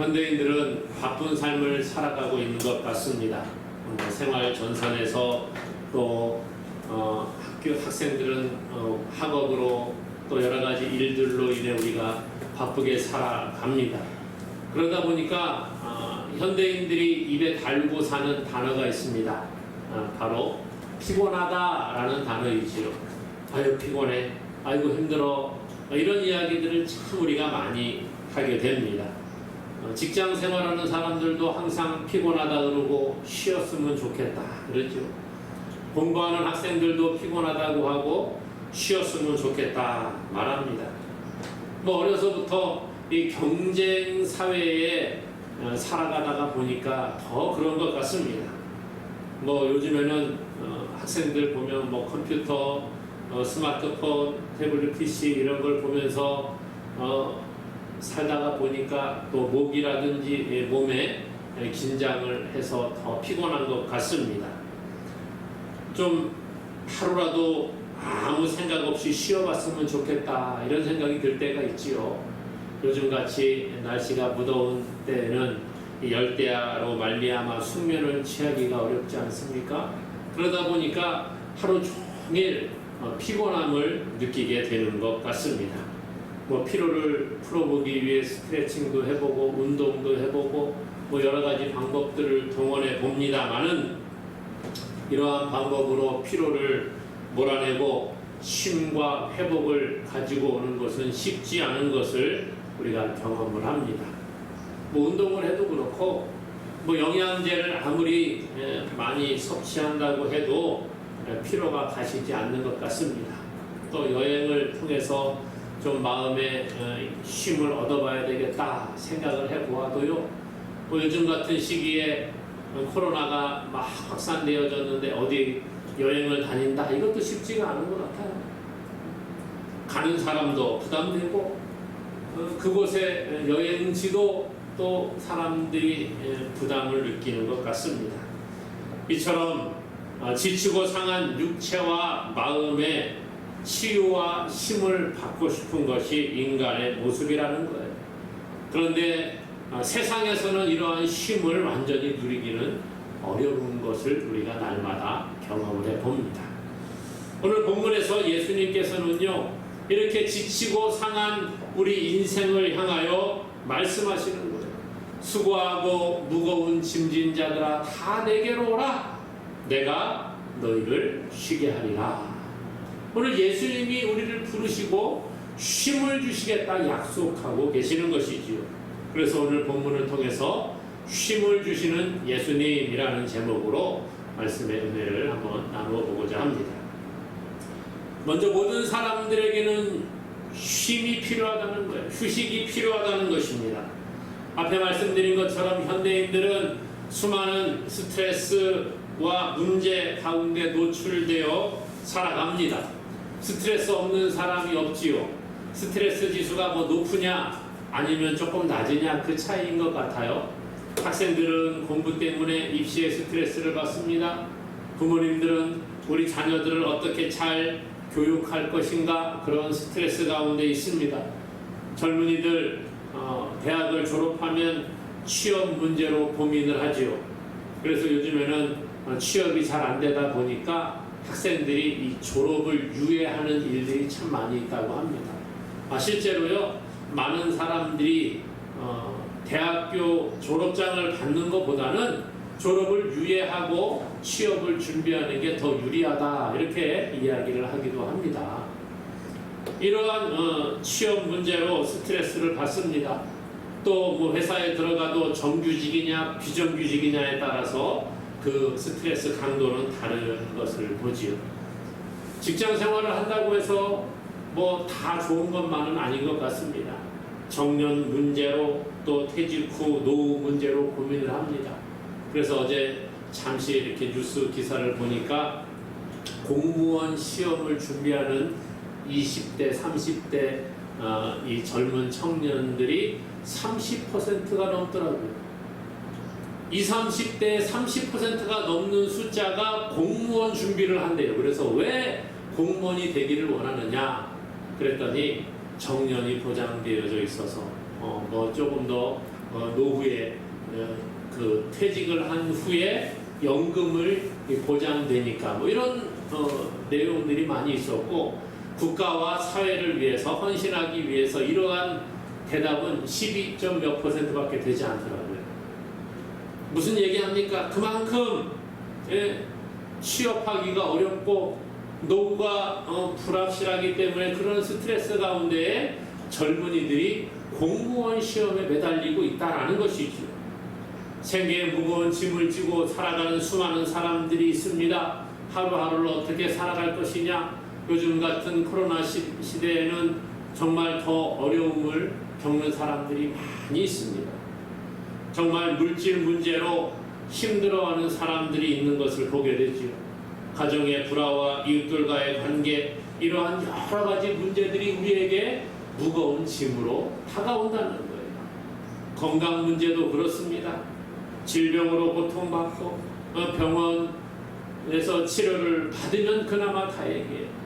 현대인들은 바쁜 삶을 살아가고 있는 것 같습니다. 생활 전선에서 또 학교 학생들은 학업으로 또 여러 가지 일들로 인해 우리가 바쁘게 살아갑니다. 그러다 보니까 현대인들이 입에 달고 사는 단어가 있습니다. 바로 피곤하다라는 단어이지요. 아유 피곤해, 아이고 힘들어, 이런 이야기들을 참 우리가 많이 하게 됩니다. 직장 생활하는 사람들도 항상 피곤하다 그러고 쉬었으면 좋겠다 그러죠. 공부하는 학생들도 피곤하다고 하고 쉬었으면 좋겠다 말합니다. 어려서부터 이 경쟁 사회에 살아가다가 보니까 더 그런 것 같습니다. 요즘에는 학생들 보면 컴퓨터, 스마트폰, 태블릿 PC 이런 걸 보면서 살다가 보니까 또 목이라든지 몸에 긴장을 해서 더 피곤한 것 같습니다. 좀 하루라도 아무 생각 없이 쉬어봤으면 좋겠다 이런 생각이 들 때가 있지요. 요즘같이 날씨가 무더운 때에는 열대야로 말미암아 숙면을 취하기가 어렵지 않습니까? 그러다 보니까 하루 종일 피곤함을 느끼게 되는 것 같습니다. 피로를 풀어보기 위해 스트레칭도 해보고 운동도 해보고 여러 가지 방법들을 동원해 봅니다만은 이러한 방법으로 피로를 몰아내고 쉼과 회복을 가지고 오는 것은 쉽지 않은 것을 우리가 경험을 합니다. 운동을 해도 그렇고 영양제를 아무리 많이 섭취한다고 해도 피로가 가시지 않는 것 같습니다. 또 여행을 통해서 좀 마음의 쉼을 얻어봐야 되겠다 생각을 해보아도요. 요즘 같은 시기에 코로나가 막 확산되어졌는데 어디 여행을 다닌다 이것도 쉽지가 않은 것 같아요. 가는 사람도 부담되고 그곳의 여행지도 또 사람들이 부담을 느끼는 것 같습니다. 이처럼 지치고 상한 육체와 마음의 치유와 힘을 받고 싶은 것이 인간의 모습이라는 거예요. 그런데 세상에서는 이러한 힘을 완전히 누리기는 어려운 것을 우리가 날마다 경험을 해봅니다. 오늘 본문에서 예수님께서는요, 이렇게 지치고 상한 우리 인생을 향하여 말씀하시는 거예요. 수고하고 무거운 짐진 자들아 다 내게로 오라. 내가 너희를 쉬게 하리라. 오늘 예수님이 우리를 부르시고 쉼을 주시겠다 약속하고 계시는 것이지요. 그래서 오늘 본문을 통해서 쉼을 주시는 예수님이라는 제목으로 말씀의 은혜를 한번 나누어 보고자 합니다. 먼저 모든 사람들에게는 쉼이 필요하다는 거예요. 휴식이 필요하다는 것입니다. 앞에 말씀드린 것처럼 현대인들은 수많은 스트레스와 문제 가운데 노출되어 살아갑니다. 스트레스 없는 사람이 없지요. 스트레스 지수가 높으냐 아니면 조금 낮으냐 그 차이인 것 같아요. 학생들은 공부 때문에 입시에 스트레스를 받습니다. 부모님들은 우리 자녀들을 어떻게 잘 교육할 것인가 그런 스트레스 가운데 있습니다. 젊은이들 대학을 졸업하면 취업 문제로 고민을 하지요. 그래서 요즘에는 취업이 잘 안 되다 보니까 학생들이 이 졸업을 유예하는 일들이 참 많이 있다고 합니다. 실제로요, 많은 사람들이 대학교 졸업장을 받는 것보다는 졸업을 유예하고 취업을 준비하는 게 더 유리하다 이렇게 이야기를 하기도 합니다. 이러한 취업 문제로 스트레스를 받습니다. 또 회사에 들어가도 정규직이냐 비정규직이냐에 따라서 그 스트레스 강도는 다른 것을 보지요. 직장 생활을 한다고 해서 다 좋은 것만은 아닌 것 같습니다. 정년 문제로 또 퇴직 후 노후 문제로 고민을 합니다. 그래서 어제 잠시 이렇게 뉴스 기사를 보니까 공무원 시험을 준비하는 20대, 30대 이 젊은 청년들이 30%가 넘더라고요. 20, 30대 30%가 넘는 숫자가 공무원 준비를 한대요. 그래서 왜 공무원이 되기를 원하느냐 그랬더니 정년이 보장되어져 있어서 조금 더 노후에 그 퇴직을 한 후에 연금을 보장되니까 뭐 이런 내용들이 많이 있었고, 국가와 사회를 위해서 헌신하기 위해서 이러한 대답은 12점 몇 %밖에 되지 않더라고요. 무슨 얘기합니까? 그만큼 취업하기가 어렵고 노후가 불확실하기 때문에 그런 스트레스 가운데 젊은이들이 공무원 시험에 매달리고 있다는 것이죠. 생계에 무거운 짐을 지고 살아가는 수많은 사람들이 있습니다. 하루하루를 어떻게 살아갈 것이냐. 요즘 같은 코로나 시대에는 정말 더 어려움을 겪는 사람들이 많이 있습니다. 정말 물질 문제로 힘들어하는 사람들이 있는 것을 보게 되지요. 가정의 불화와 이웃들과의 관계, 이러한 여러 가지 문제들이 우리에게 무거운 짐으로 다가온다는 거예요. 건강 문제도 그렇습니다. 질병으로 고통받고 병원에서 치료를 받으면 그나마 다행이에요.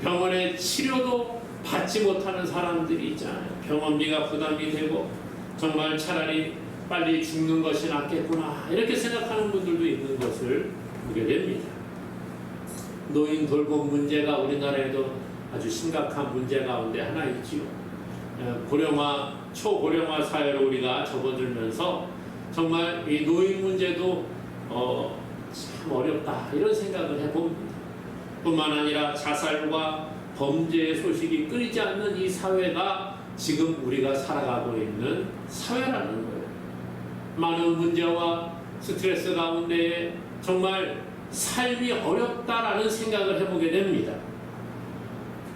병원의 치료도 받지 못하는 사람들이 있잖아요. 병원비가 부담이 되고 정말 차라리 빨리 죽는 것이 낫겠구나 이렇게 생각하는 분들도 있는 것을 보게 됩니다. 노인 돌봄 문제가 우리나라에도 아주 심각한 문제 가운데 하나 있지요. 고령화, 초고령화 사회로 우리가 접어들면서 정말 이 노인 문제도 참 어렵다 이런 생각을 해봅니다. 뿐만 아니라 자살과 범죄의 소식이 끊이지 않는 이 사회가 지금 우리가 살아가고 있는 사회라는 거예요. 많은 문제와 스트레스 가운데 정말 삶이 어렵다라는 생각을 해보게 됩니다.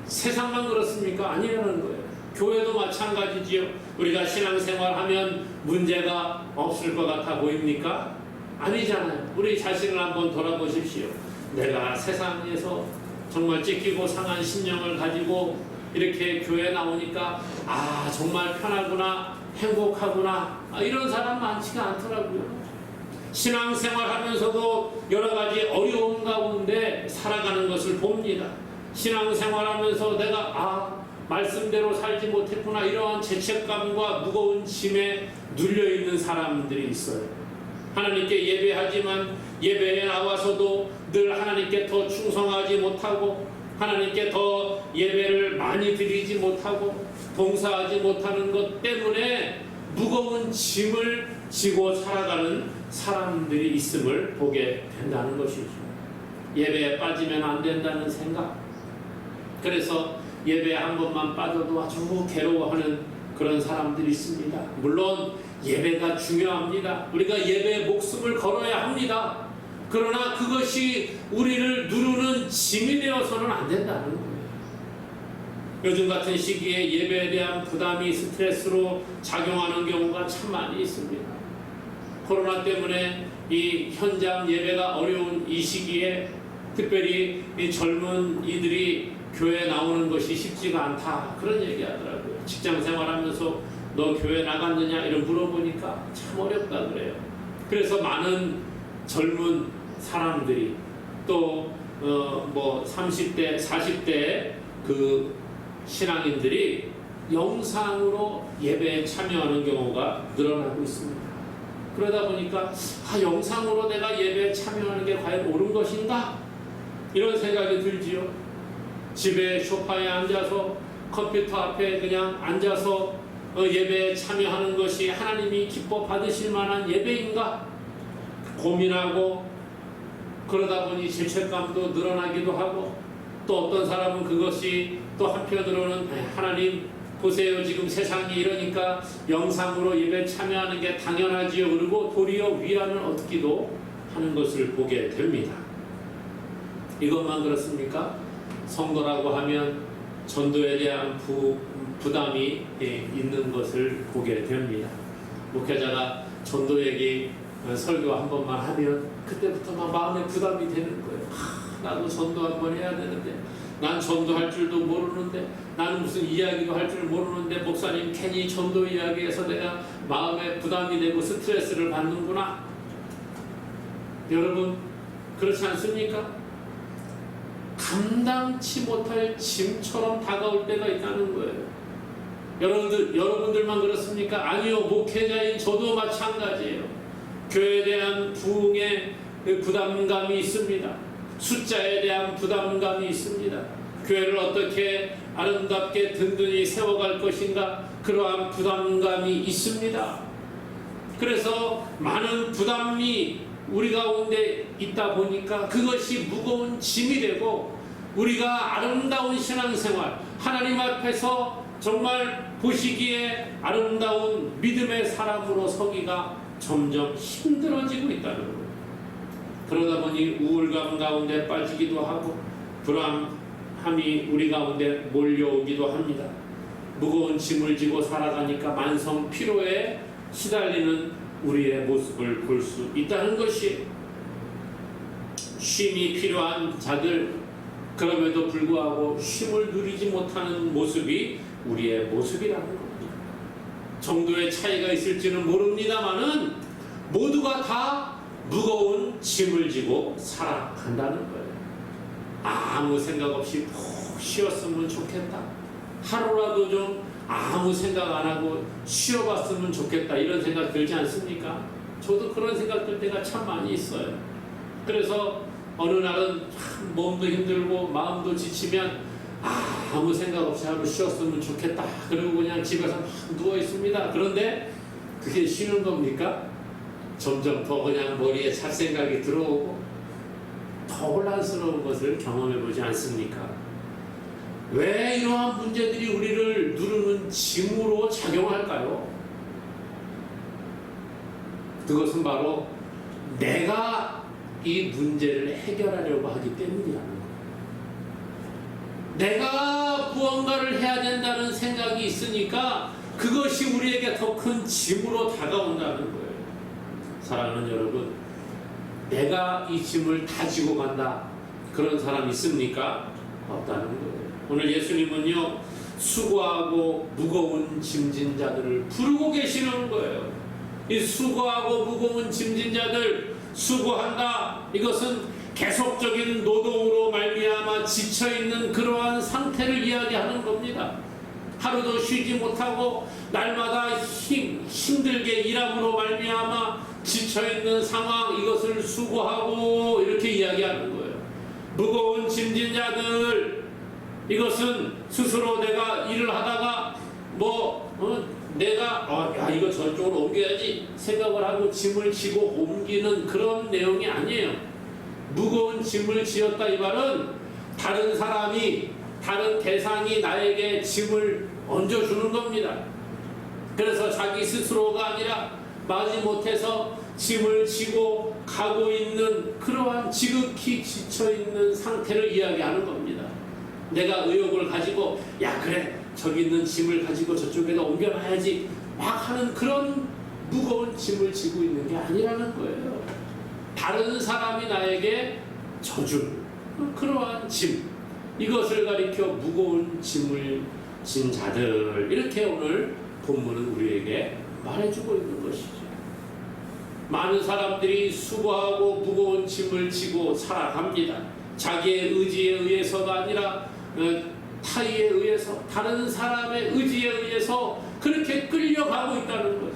세상만 그렇습니까? 아니라는 거예요. 교회도 마찬가지지요. 우리가 신앙생활하면 문제가 없을 것 같아 보입니까? 아니잖아요. 우리 자신을 한번 돌아보십시오. 내가 세상에서 정말 찢기고 상한 심령을 가지고 이렇게 교회에 나오니까 정말 편하구나, 행복하구나, 이런 사람 많지가 않더라고요. 신앙생활 하면서도 여러 가지 어려움 가운데 살아가는 것을 봅니다. 신앙생활 하면서 내가 말씀대로 살지 못했구나, 이러한 죄책감과 무거운 짐에 눌려있는 사람들이 있어요. 하나님께 예배하지만 예배에 나와서도 늘 하나님께 더 충성하지 못하고 하나님께 더 예배를 많이 드리지 못하고 봉사하지 못하는 것 때문에 무거운 짐을 지고 살아가는 사람들이 있음을 보게 된다는 것이죠. 예배에 빠지면 안 된다는 생각. 그래서 예배에 한 번만 빠져도 아주 괴로워하는 그런 사람들이 있습니다. 물론 예배가 중요합니다. 우리가 예배에 목숨을 걸어야 합니다. 그러나 그것이 우리를 누르는 짐이 되어서는 안 된다는 거예요. 요즘 같은 시기에 예배에 대한 부담이 스트레스로 작용하는 경우가 참 많이 있습니다. 코로나 때문에 이 현장 예배가 어려운 이 시기에 특별히 이 젊은 이들이 교회에 나오는 것이 쉽지가 않다, 그런 얘기 하더라고요. 직장 생활하면서 너 교회 나갔느냐 이런 물어보니까 참 어렵다 그래요. 그래서 많은 젊은 사람들이 또 30대, 40대 그 신앙인들이 영상으로 예배에 참여하는 경우가 늘어나고 있습니다. 그러다 보니까 영상으로 내가 예배에 참여하는 게 과연 옳은 것인가? 이런 생각이 들지요. 집에 소파에 앉아서 컴퓨터 앞에 그냥 앉아서 예배에 참여하는 것이 하나님이 기뻐 받으실 만한 예배인가? 고민하고 그러다 보니 죄책감도 늘어나기도 하고, 또 어떤 사람은 그것이 또 한편으로는 하나님 보세요, 지금 세상이 이러니까 영상으로 예배 참여하는 게 당연하지요, 그리고 도리어 위안을 얻기도 하는 것을 보게 됩니다. 이것만 그렇습니까? 성도라고 하면 전도에 대한 부담이 있는 것을 보게 됩니다. 목회자가 전도 얘기 설교 한 번만 하면 그때부터 막 마음에 부담이 되는 거예요. 나도 전도 한 번 해야 되는데, 난 전도할 줄도 모르는데, 나는 무슨 이야기도 할 줄 모르는데 목사님 괜히 전도 이야기해서 내가 마음에 부담이 되고 스트레스를 받는구나. 여러분 그렇지 않습니까? 감당치 못할 짐처럼 다가올 때가 있다는 거예요. 여러분들만 그렇습니까? 아니요, 목회자인 저도 마찬가지예요. 교회에 대한 부흥의 부담감이 있습니다. 숫자에 대한 부담감이 있습니다. 교회를 어떻게 아름답게 든든히 세워갈 것인가, 그러한 부담감이 있습니다. 그래서 많은 부담이 우리 가운데 있다 보니까 그것이 무거운 짐이 되고, 우리가 아름다운 신앙생활, 하나님 앞에서 정말 보시기에 아름다운 믿음의 사람으로 서기가 점점 힘들어지고 있다는 거예요. 그러다 보니 우울감 가운데 빠지기도 하고 불안함이 우리 가운데 몰려오기도 합니다. 무거운 짐을 지고 살아가니까 만성 피로에 시달리는 우리의 모습을 볼 수 있다는 것이, 쉼이 필요한 자들, 그럼에도 불구하고 쉼을 누리지 못하는 모습이 우리의 모습이라는 겁니다. 정도의 차이가 있을지는 모릅니다만은 모두가 다 무거운 짐을 지고 살아간다는 거예요. 아무 생각 없이 푹 쉬었으면 좋겠다. 하루라도 좀 아무 생각 안 하고 쉬어봤으면 좋겠다. 이런 생각 들지 않습니까? 저도 그런 생각 들 때가 참 많이 있어요. 그래서 어느 날은 참 몸도 힘들고 마음도 지치면 아무 생각 없이 하루 쉬었으면 좋겠다. 그리고 그냥 집에서 누워 있습니다. 그런데 그게 쉬는 겁니까? 점점 더 그냥 머리에 잡생각이 들어오고 더 혼란스러운 것을 경험해 보지 않습니까? 왜 이러한 문제들이 우리를 누르는 짐으로 작용할까요? 그것은 바로 내가 이 문제를 해결하려고 하기 때문이라는 거예요. 내가 무언가를 해야 된다는 생각이 있으니까 그것이 우리에게 더 큰 짐으로 다가온다는 거예요. 사랑하는 여러분, 내가 이 짐을 다 지고 간다, 그런 사람 있습니까? 없다는 거예요. 오늘 예수님은요, 수고하고 무거운 짐진 자들을 부르고 계시는 거예요. 이 수고하고 무거운 짐진 자들, 수고한다, 이것은 계속적인 노동으로 말미암아 지쳐있는 그러한 상태를 이야기하는 겁니다. 하루도 쉬지 못하고 날마다 힘들게 일함으로 말미암아 지쳐있는 상황, 이것을 수고하고 이렇게 이야기하는 거예요. 무거운 짐진 자들, 이것은 스스로 내가 일을 하다가 내가 이거 저쪽으로 옮겨야지 생각을 하고 짐을 지고 옮기는 그런 내용이 아니에요. 무거운 짐을 지었다 이 말은 다른 사람이, 다른 대상이 나에게 짐을 얹어주는 겁니다. 그래서 자기 스스로가 아니라 마지못해서 짐을 지고 가고 있는 그러한 지극히 지쳐있는 상태를 이야기하는 겁니다. 내가 의욕을 가지고 야 그래 저기 있는 짐을 가지고 저쪽에다 옮겨놔야지 막 하는 그런 무거운 짐을 지고 있는 게 아니라는 거예요. 다른 사람이 나에게 져준 그러한 짐, 이것을 가리켜 무거운 짐을 진 자들, 이렇게 오늘 본문은 우리에게 말해주고 있는 것이죠. 많은 사람들이 수고하고 무거운 짐을 지고 살아갑니다. 자기의 의지에 의해서가 아니라 타의에 의해서, 다른 사람의 의지에 의해서 그렇게 끌려가고 있다는 거죠.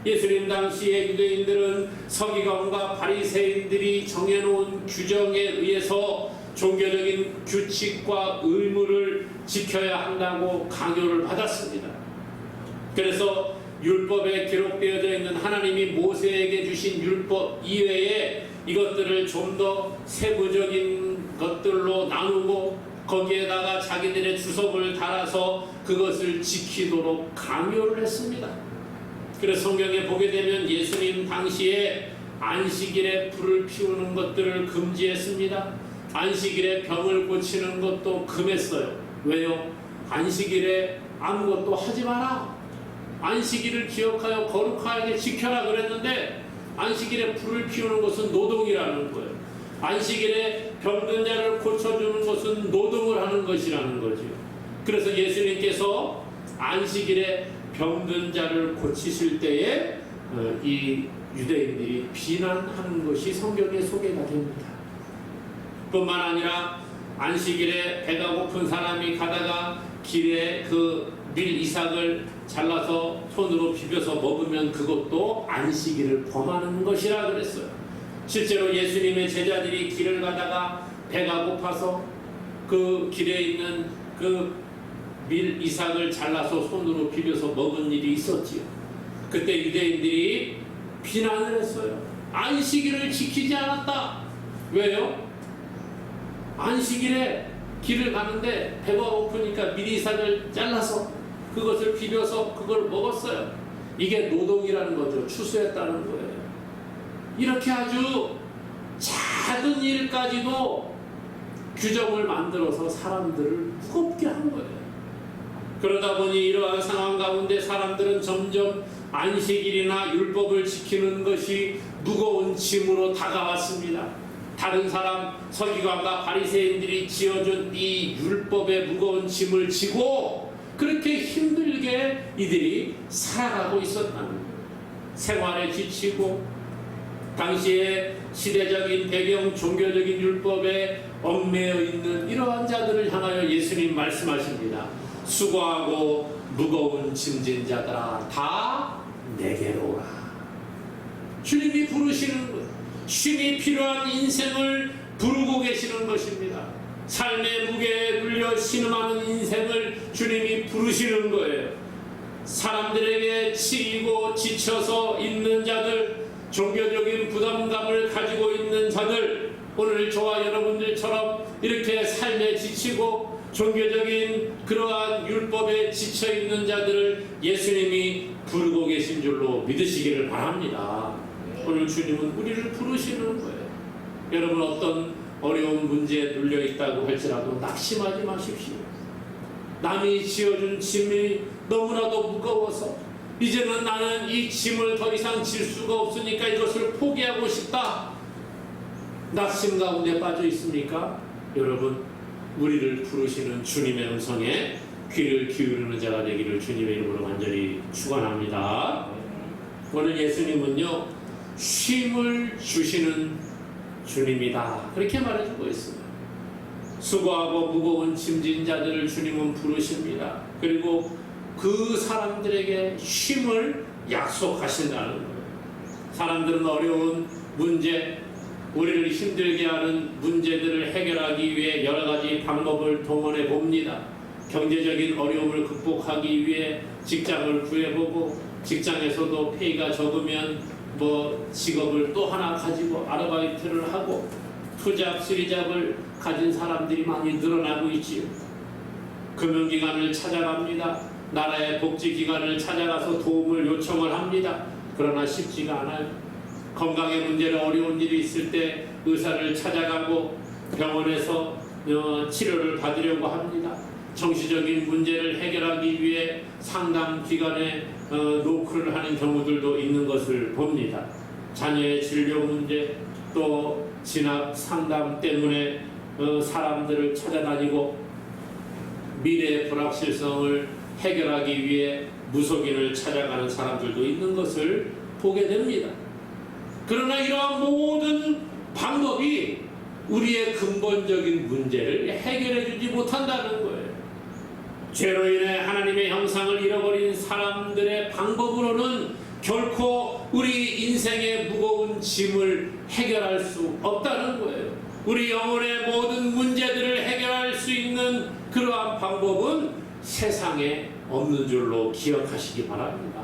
예수님 당시의 유대인들은 서기관과 바리새인들이 정해놓은 규정에 의해서 종교적인 규칙과 의무를 지켜야 한다고 강요를 받았습니다. 그래서 율법에 기록되어져 있는 하나님이 모세에게 주신 율법 이외에 이것들을 좀 더 세부적인 것들로 나누고 거기에다가 자기들의 주석을 달아서 그것을 지키도록 강요를 했습니다. 그래서 성경에 보게 되면 예수님 당시에 안식일에 불을 피우는 것들을 금지했습니다. 안식일에 병을 고치는 것도 금했어요. 왜요? 안식일에 아무것도 하지 마라. 안식일을 기억하여 거룩하게 지켜라 그랬는데 안식일에 불을 피우는 것은 노동이라는 거예요. 안식일에 병든 자를 고쳐주는 것은 노동을 하는 것이라는 거죠. 그래서 예수님께서 안식일에 병든 자를 고치실 때에 이 유대인들이 비난하는 것이 성경에 소개가 됩니다. 뿐만 아니라 안식일에 배가 고픈 사람이 가다가 길에 그 밀 이삭을 잘라서 손으로 비벼서 먹으면 그것도 안식일을 범하는 것이라 그랬어요. 실제로 예수님의 제자들이 길을 가다가 배가 고파서 그 길에 있는 그 밀 이삭을 잘라서 손으로 비벼서 먹은 일이 있었지요. 그때 유대인들이 비난을 했어요. 안식일을 지키지 않았다. 왜요? 안식일에 길을 가는데 배가 고프니까 밀 이삭을 잘라서 그것을 비벼서 그걸 먹었어요. 이게 노동이라는 거죠. 추수했다는 거예요. 이렇게 아주 작은 일까지도 규정을 만들어서 사람들을 무겁게 한 거예요. 그러다 보니 이러한 상황 가운데 사람들은 점점 안식일이나 율법을 지키는 것이 무거운 짐으로 다가왔습니다. 다른 사람 서기관과 바리새인들이 지어준 이 율법의 무거운 짐을 지고 그렇게 힘들게 이들이 살아가고 있었다는 거예요. 생활에 지치고 당시의 시대적인 배경, 종교적인 율법에 얽매여 있는 이러한 자들을 향하여 예수님 말씀하십니다. 수고하고 무거운 짐진 자들아 다 내게로 오라. 주님이 부르시는 거예요. 쉼이 필요한 인생을 부르고 계시는 것입니다. 삶의 무게에 눌려 신음하는 인생을 주님이 부르시는 거예요. 사람들에게 치이고 지쳐서 있는 자들, 종교적인 부담감을 가지고 있는 자들, 오늘 저와 여러분들처럼 이렇게 삶에 지치고 종교적인 그러한 율법에 지쳐 있는 자들을 예수님이 부르고 계신 줄로 믿으시기를 바랍니다. 오늘 주님은 우리를 부르시는 거예요. 여러분 어떤 어려운 문제에 눌려 있다고 할지라도 낙심하지 마십시오. 남이 지어준 짐이 너무나도 무거워서 이제는 나는 이 짐을 더 이상 질 수가 없으니까 이것을 포기하고 싶다. 낙심 가운데 빠져 있습니까? 여러분 우리를 부르시는 주님의 음성에 귀를 기울이는 자가 되기를 주님의 이름으로 간절히 축원합니다. 오늘 예수님은요 쉼을 주시는 주님이다 그렇게 말해주고 있습니다. 수고하고 무거운 짐진 자들을 주님은 부르십니다. 그리고 그 사람들에게 쉼을 약속하신다는 거예요. 사람들은 어려운 문제, 우리를 힘들게 하는 문제들을 해결하기 위해 여러 가지 방법을 동원해 봅니다. 경제적인 어려움을 극복하기 위해 직장을 구해보고 직장에서도 페이가 적으면 직업을 또 하나 가지고 아르바이트를 하고 투잡, 쓰리잡을 가진 사람들이 많이 늘어나고 있지요. 금융기관을 찾아갑니다. 나라의 복지기관을 찾아가서 도움을 요청을 합니다. 그러나 쉽지가 않아요. 건강의 문제로 어려운 일이 있을 때 의사를 찾아가고 병원에서 치료를 받으려고 합니다. 정신적인 문제를 해결하기 위해 상담기관에 노크를 하는 경우들도 있는 것을 봅니다. 자녀의 진료 문제, 또 진학 상담 때문에 사람들을 찾아다니고 미래의 불확실성을 해결하기 위해 무속인을 찾아가는 사람들도 있는 것을 보게 됩니다. 그러나 이러한 모든 방법이 우리의 근본적인 문제를 해결해 주지 못한다는 거예요. 죄로 인해 하나님의 형상을 잃어버린 사람들의 방법으로는 결코 우리 인생의 무거운 짐을 해결할 수 없다는 거예요. 우리 영혼의 모든 문제들을 해결할 수 있는 그러한 방법은 세상에 없는 줄로 기억하시기 바랍니다.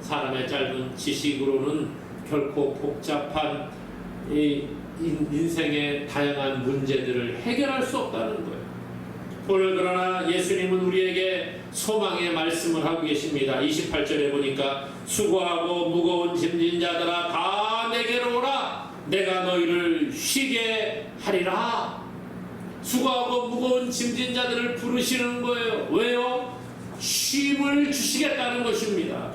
사람의 짧은 지식으로는 결코 복잡한 이 인생의 다양한 문제들을 해결할 수 없다는 거예요. 오늘 그러나 예수님은 우리에게 소망의 말씀을 하고 계십니다. 28절에 보니까 수고하고 무거운 짐진 자들아 다 내게로 오라. 내가 너희를 쉬게 하리라. 수고하고 무거운 짐진 자들을 부르시는 거예요. 왜요? 쉼을 주시겠다는 것입니다.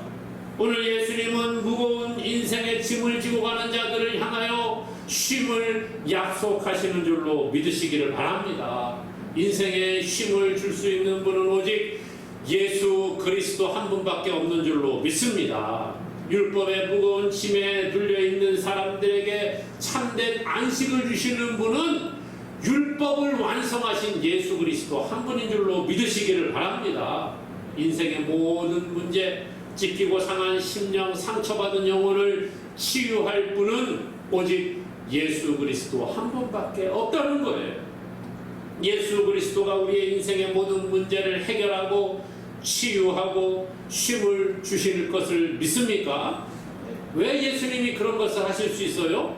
오늘 예수님은 무거운 인생의 짐을 지고 가는 자들을 향하여 쉼을 약속하시는 줄로 믿으시기를 바랍니다. 인생에 쉼을 줄 수 있는 분은 오직 예수 그리스도 한 분밖에 없는 줄로 믿습니다. 율법의 무거운 짐에 눌려있는 사람들에게 참된 안식을 주시는 분은 율법을 완성하신 예수 그리스도 한 분인 줄로 믿으시기를 바랍니다. 인생의 모든 문제, 찢기고 상한 심령, 상처받은 영혼을 치유할 분은 오직 예수 그리스도 한 분밖에 없다는 거예요. 예수 그리스도가 우리의 인생의 모든 문제를 해결하고 치유하고 쉼을 주실 것을 믿습니까? 왜 예수님이 그런 것을 하실 수 있어요?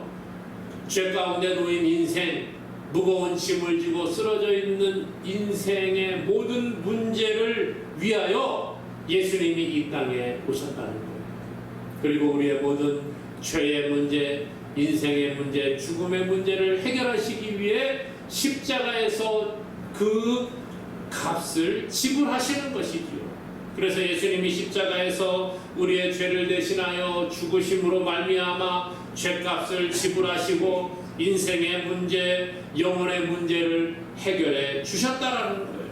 죄 가운데 놓인 인생, 무거운 짐을 지고 쓰러져 있는 인생의 모든 문제를 위하여 예수님이 이 땅에 오셨다는 거예요. 그리고 우리의 모든 죄의 문제, 인생의 문제, 죽음의 문제를 해결하시기 위해 십자가에서 그 값을 지불하시는 것이지요. 그래서 예수님이 십자가에서 우리의 죄를 대신하여 죽으심으로 말미암아 죄값을 지불하시고 인생의 문제, 영혼의 문제를 해결해 주셨다라는 거예요.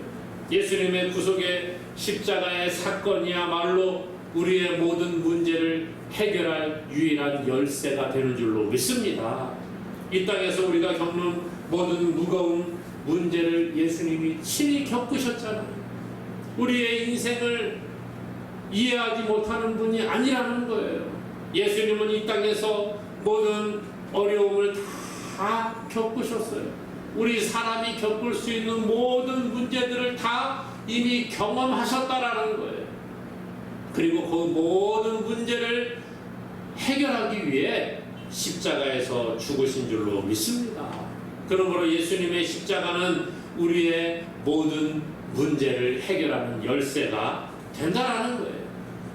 예수님의 구속의 십자가의 사건이야말로 우리의 모든 문제를 해결할 유일한 열쇠가 되는 줄로 믿습니다. 이 땅에서 우리가 겪는 모든 무거운 문제를 예수님이 친히 겪으셨잖아요. 우리의 인생을 이해하지 못하는 분이 아니라는 거예요. 예수님은 이 땅에서 모든 어려움을 다 겪으셨어요. 우리 사람이 겪을 수 있는 모든 문제들을 다 이미 경험하셨다라는 거예요. 그리고 그 모든 문제를 해결하기 위해 십자가에서 죽으신 줄로 믿습니다. 그러므로 예수님의 십자가는 우리의 모든 문제를 해결하는 열쇠가 된다라는 거예요.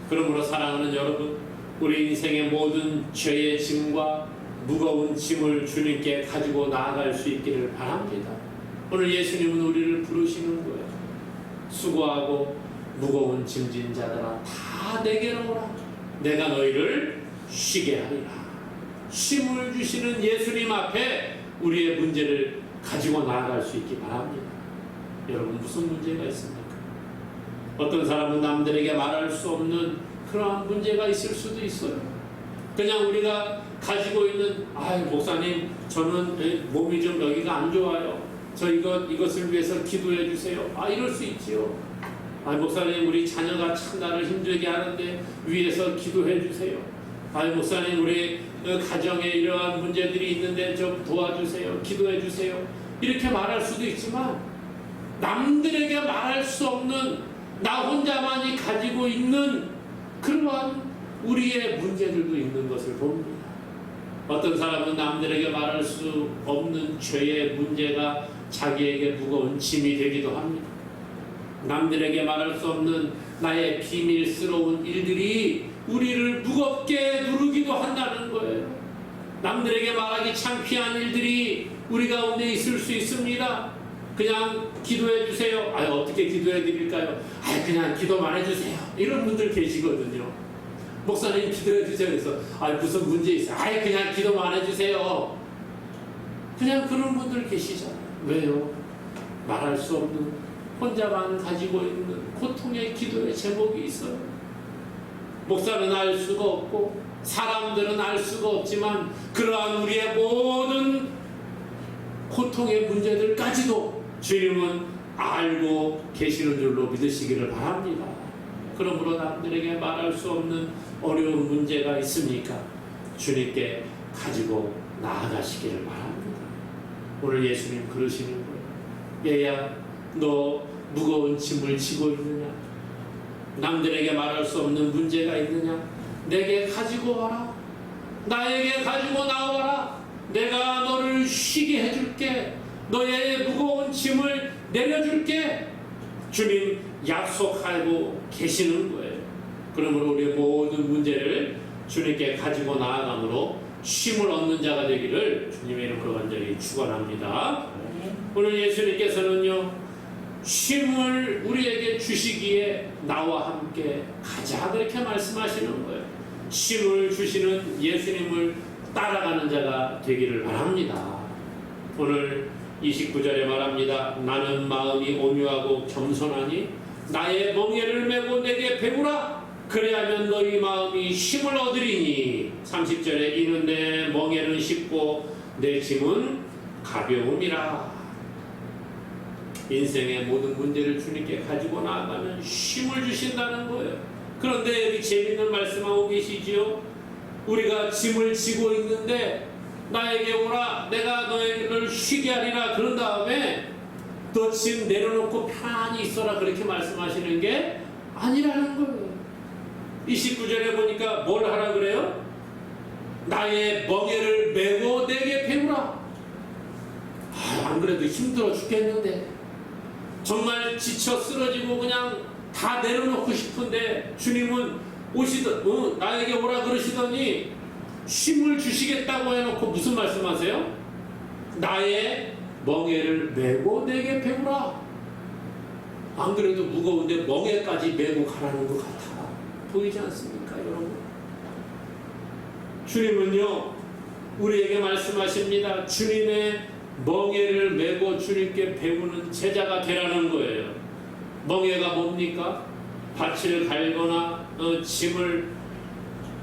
그러므로 사랑하는 여러분, 우리 인생의 모든 죄의 짐과 무거운 짐을 주님께 가지고 나아갈 수 있기를 바랍니다. 오늘 예수님은 우리를 부르시는 거예요. 수고하고 무거운 짐진 자들아 다 내게로 오라. 내가 너희를 쉬게 하리라. 쉼을 주시는 예수님 앞에 우리의 문제를 가지고 나아갈 수 있기 바랍니다. 여러분, 무슨 문제가 있습니까? 어떤 사람은 남들에게 말할 수 없는 그러한 문제가 있을 수도 있어요. 그냥 우리가 가지고 있는, 목사님, 저는 몸이 좀 여기가 안 좋아요. 저 이것을 위해서 기도해 주세요. 이럴 수 있지요. 목사님, 우리 자녀가 참 나를 힘들게 하는데 위해서 기도해 주세요. 목사님, 우리 가정에 이러한 문제들이 있는데 좀 도와주세요. 기도해 주세요. 이렇게 말할 수도 있지만 남들에게 말할 수 없는 나 혼자만이 가지고 있는 그러한 우리의 문제들도 있는 것을 봅니다. 어떤 사람은 남들에게 말할 수 없는 죄의 문제가 자기에게 무거운 짐이 되기도 합니다. 남들에게 말할 수 없는 나의 비밀스러운 일들이 우리를 무겁게 누르기도 한다는 거예요. 남들에게 말하기 창피한 일들이 우리 가운데 있을 수 있습니다. 그냥 기도해 주세요. 어떻게 기도해 드릴까요? 그냥 기도만 해주세요. 이런 분들 계시거든요. 목사님 기도해 주세요. 그래서 무슨 문제 있어요? 그냥 기도만 해주세요. 그냥 그런 분들 계시잖아요. 왜요? 말할 수 없는 혼자만 가지고 있는 고통의 기도의 제목이 있어요. 목사는 알 수가 없고 사람들은 알 수가 없지만 그러한 우리의 모든 고통의 문제들까지도 주님은 알고 계시는 줄로 믿으시기를 바랍니다. 그러므로 남들에게 말할 수 없는 어려운 문제가 있으니까 주님께 가지고 나아가시기를 바랍니다. 오늘 예수님 그러시는 거예요. 얘야, 너 무거운 짐을 지고 있느냐? 남들에게 말할 수 없는 문제가 있느냐? 내게 가지고 와라. 나에게 가지고 나와라. 내가 너를 쉬게 해줄게. 너의 무거운 짐을 내려줄게. 주님 약속하고 계시는 거예요. 그러므로 우리의 모든 문제를 주님께 가지고 나아감으로 쉼을 얻는 자가 되기를 주님의 이름으로 간절히 축원합니다. 오늘 예수님께서는요, 쉼을 우리에게 주시기에 나와 함께 가자 그렇게 말씀하시는 거예요. 쉼을 주시는 예수님을 따라가는 자가 되기를 바랍니다. 오늘 29절에 말합니다. 나는 마음이 온유하고 겸손하니 나의 멍에를 메고 내게 배우라. 그래야면 너희 마음이 쉼을 얻으리니. 30절에 이는 내 멍에는 쉽고 내 짐은 가벼움이라. 인생의 모든 문제를 주님께 가지고 나아가면 쉼을 주신다는 거예요. 그런데 여기 재밌는 말씀하고 계시지요. 우리가 짐을 지고 있는데 나에게 오라, 내가 너희를 쉬게 하리라. 그런 다음에 너 짐 내려놓고 편안히 있어라, 그렇게 말씀하시는 게 아니라는 거예요. 29절에 보니까 뭘 하라 그래요? 나의 멍에를 메고 내게 배우라. 안 그래도 힘들어 죽겠는데, 정말 지쳐 쓰러지고 그냥 다 내려놓고 싶은데 주님은 나에게 오라 그러시더니 쉼을 주시겠다고 해놓고 무슨 말씀하세요? 나의 멍에를 메고 내게 배우라. 안 그래도 무거운데 멍에까지 메고 가라는 것 같아. 보이지 않습니까, 여러분? 주님은요, 우리에게 말씀하십니다. 주님의 멍에를 메고 주님께 배우는 제자가 되라는 거예요. 멍에가 뭡니까? 밭을 갈거나 짐을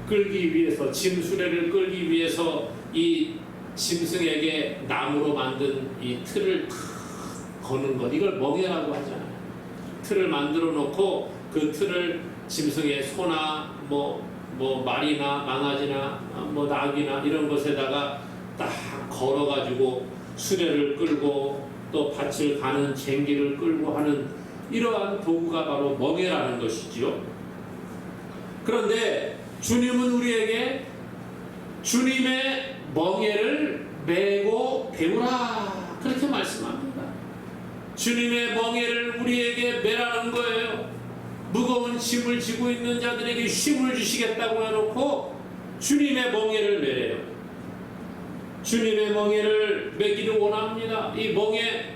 끌기 위해서, 짐 수레를 끌기 위해서 이 짐승에게 나무로 만든 이 틀을 거는 것, 이걸 멍에라고 하잖아요. 틀을 만들어 놓고 그 틀을 짐승의 소나 말이나 망아지나 낙이나 이런 것에다가 딱 걸어가지고 수레를 끌고 또 밭을 가는 쟁기를 끌고 하는 이러한 도구가 바로 멍에라는 것이지요. 그런데 주님은 우리에게 주님의 멍에를 메고 배우라, 그렇게 말씀합니다. 주님의 멍에를 우리에게 메라는 거예요. 무거운 짐을 지고 있는 자들에게 쉼을 주시겠다고 해놓고 주님의 멍에를 메래요. 주님의 멍에를 메기를 원합니다. 이 멍에,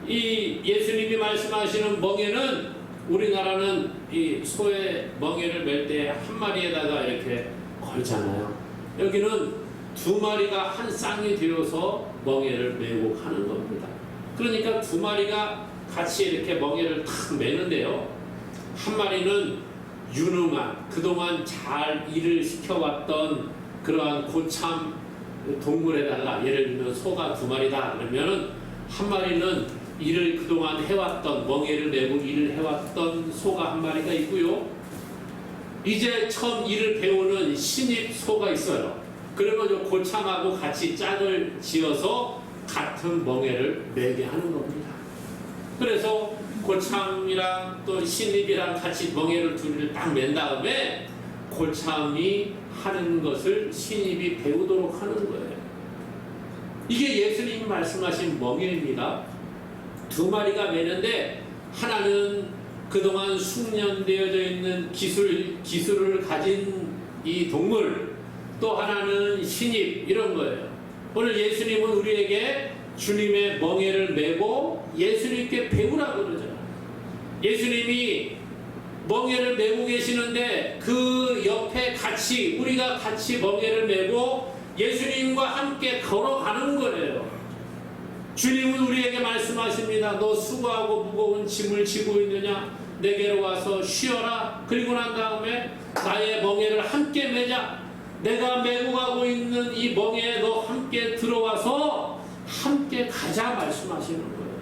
이 예수님이 말씀하시는 멍에는, 우리나라는 이 소의 멍에를 멜 때 한 마리에다가 이렇게 걸잖아요. 여기는 두 마리가 한 쌍이 되어서 멍에를 메고 가는 겁니다. 그러니까 두 마리가 같이 이렇게 멍에를 탁 메는데요, 한 마리는 유능한, 그동안 잘 일을 시켜왔던 그러한 고참 동물에다가, 예를 들면 소가 두 마리다 그러면은 한 마리는 일을 그동안 해왔던, 멍에를 메고 일을 해왔던 소가 한 마리가 있고요, 이제 처음 일을 배우는 신입 소가 있어요. 그러면 고참하고 같이 짝을 지어서 같은 멍에를 메게 하는 겁니다. 그래서 고참이랑 또 신입이랑 같이 멍에를 둘을 딱 맨 다음에 고참이 하는 것을 신입이 배우도록 하는 거예요. 이게 예수님이 말씀하신 멍에입니다. 두 마리가 매는데 하나는 그동안 숙련되어져 있는 기술을 가진 이 동물, 또 하나는 신입, 이런 거예요. 오늘 예수님은 우리에게 주님의 멍에를 메고 예수님께 배우라고 그러잖아요. 예수님이 멍에를 메고 계시는데 그 옆에 같이, 우리가 같이 멍에를 메고 예수님과 함께 걸어가는 거예요. 주님은 우리에게 말씀하십니다. 너 수고하고 무거운 짐을 지고 있느냐? 내게로 와서 쉬어라. 그리고 난 다음에 나의 멍에를 함께 메자. 내가 메고 가고 있는 이 멍에에 너 함께 들어와서 함께 가자 말씀하시는 거예요.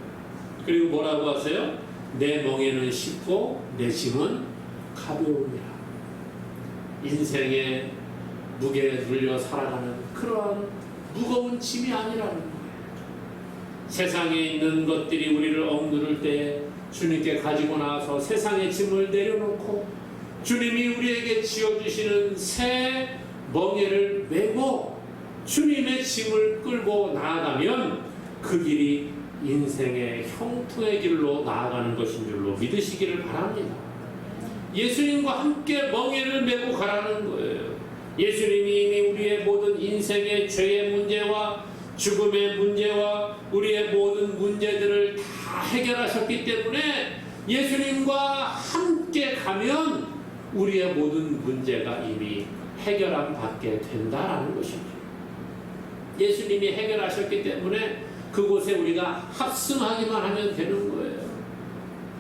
그리고 뭐라고 하세요? 내 멍에는 쉽고 내 짐은 가벼우니라. 인생의 무게에 눌려 살아가는 그러한 무거운 짐이 아니라는 거예요. 세상에 있는 것들이 우리를 억누를 때 주님께 가지고 나와서 세상의 짐을 내려놓고 주님이 우리에게 지어주시는 새 멍에를 메고 주님의 짐을 끌고 나아가면 그 길이 인생의 형통의 길로 나아가는 것인 줄로 믿으시기를 바랍니다. 예수님과 함께 멍에를 메고 가라는 거예요. 예수님이 이미 우리의 모든 인생의 죄의 문제와 죽음의 문제와 우리의 모든 문제들을 다 해결하셨기 때문에 예수님과 함께 가면 우리의 모든 문제가 이미 해결함 받게 된다라는 것입니다. 예수님이 해결하셨기 때문에 그곳에 우리가 합승하기만 하면 되는 거예요.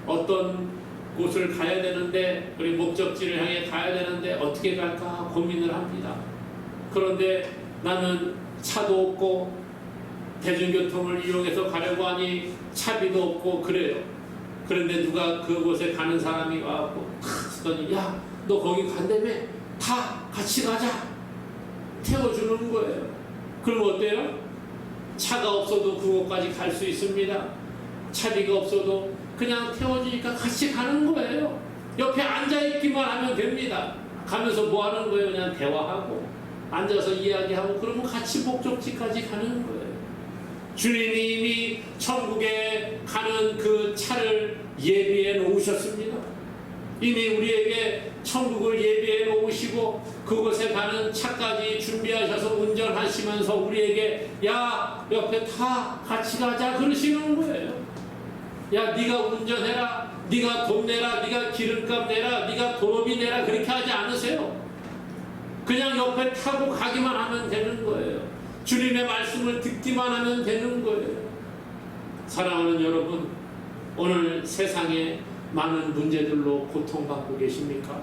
어떤 곳을 가야 되는데, 우리 목적지를 향해 가야 되는데 어떻게 갈까 고민을 합니다. 그런데 나는 차도 없고 대중교통을 이용해서 가려고 하니 차비도 없고 그래요. 그런데 누가 그곳에 가는 사람이 와갖고 탁 쓰더니 야, 너 거기 간다며? 다 같이 가자. 태워주는 거예요. 그럼 어때요? 차가 없어도 그곳까지 갈 수 있습니다. 차비가 없어도 그냥 태워주니까 같이 가는 거예요. 옆에 앉아있기만 하면 됩니다. 가면서 뭐 하는 거예요? 그냥 대화하고 앉아서 이야기하고 그러면 같이 목적지까지 가는 거예요. 주님이 이미 천국에 가는 그 차를 예비해 놓으셨습니다. 이미 우리에게 천국을 예비해 놓으시고 그곳에 가는 차까지 준비하셔서 운전하시면서 우리에게 야, 옆에 타 같이 가자 그러시는 거예요. 야, 네가 운전해라, 네가 돈 내라, 네가 기름값 내라, 네가 도로비 내라 그렇게 하지 않으세요. 그냥 옆에 타고 가기만 하면 되는 거예요. 주님의 말씀을 듣기만 하면 되는 거예요. 사랑하는 여러분, 오늘 세상에 많은 문제들로 고통받고 계십니까?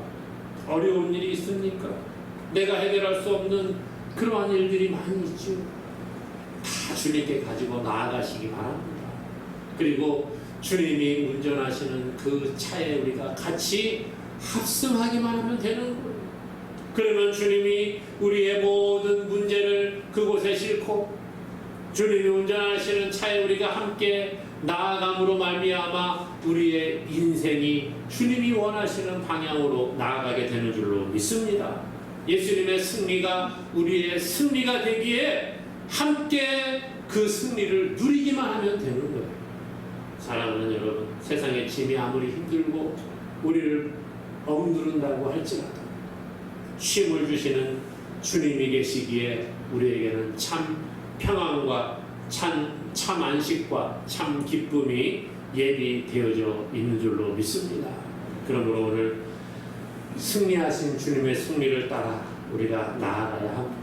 어려운 일이 있습니까? 내가 해결할 수 없는 그러한 일들이 많이 있죠. 다 주님께 가지고 나아가시기 바랍니다. 그리고 주님이 운전하시는 그 차에 우리가 같이 합승하기만 하면 되는 거예요. 그러면 주님이 우리의 모든 문제를 그곳에 싣고 주님이 운전하시는 차에 우리가 함께 나아감으로 말미암아 우리의 인생이 주님이 원하시는 방향으로 나아가게 되는 줄로 믿습니다. 예수님의 승리가 우리의 승리가 되기에 함께 그 승리를 누리기만 하면 되는 거예요. 사랑하는 여러분, 세상의 짐이 아무리 힘들고 우리를 억누른다고 할지라도 쉼을 주시는 주님이 계시기에 우리에게는 참 평안과 참 안식과 참 기쁨이 예비되어져 있는 줄로 믿습니다. 그러므로 오늘 승리하신 주님의 승리를 따라 우리가 나아가야 합니다.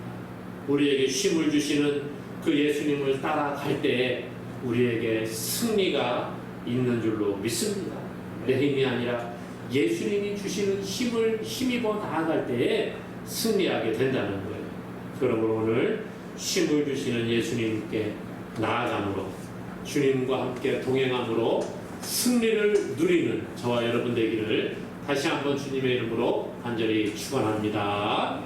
우리에게 쉼을 주시는 그 예수님을 따라갈 때에 우리에게 승리가 있는 줄로 믿습니다. 내 힘이 아니라 예수님이 주시는 힘을 힘입어 나아갈 때에 승리하게 된다는 거예요. 그러므로 오늘 힘을 주시는 예수님께 나아감으로 주님과 함께 동행함으로 승리를 누리는 저와 여러분 되기를 다시 한번 주님의 이름으로 간절히 축원합니다.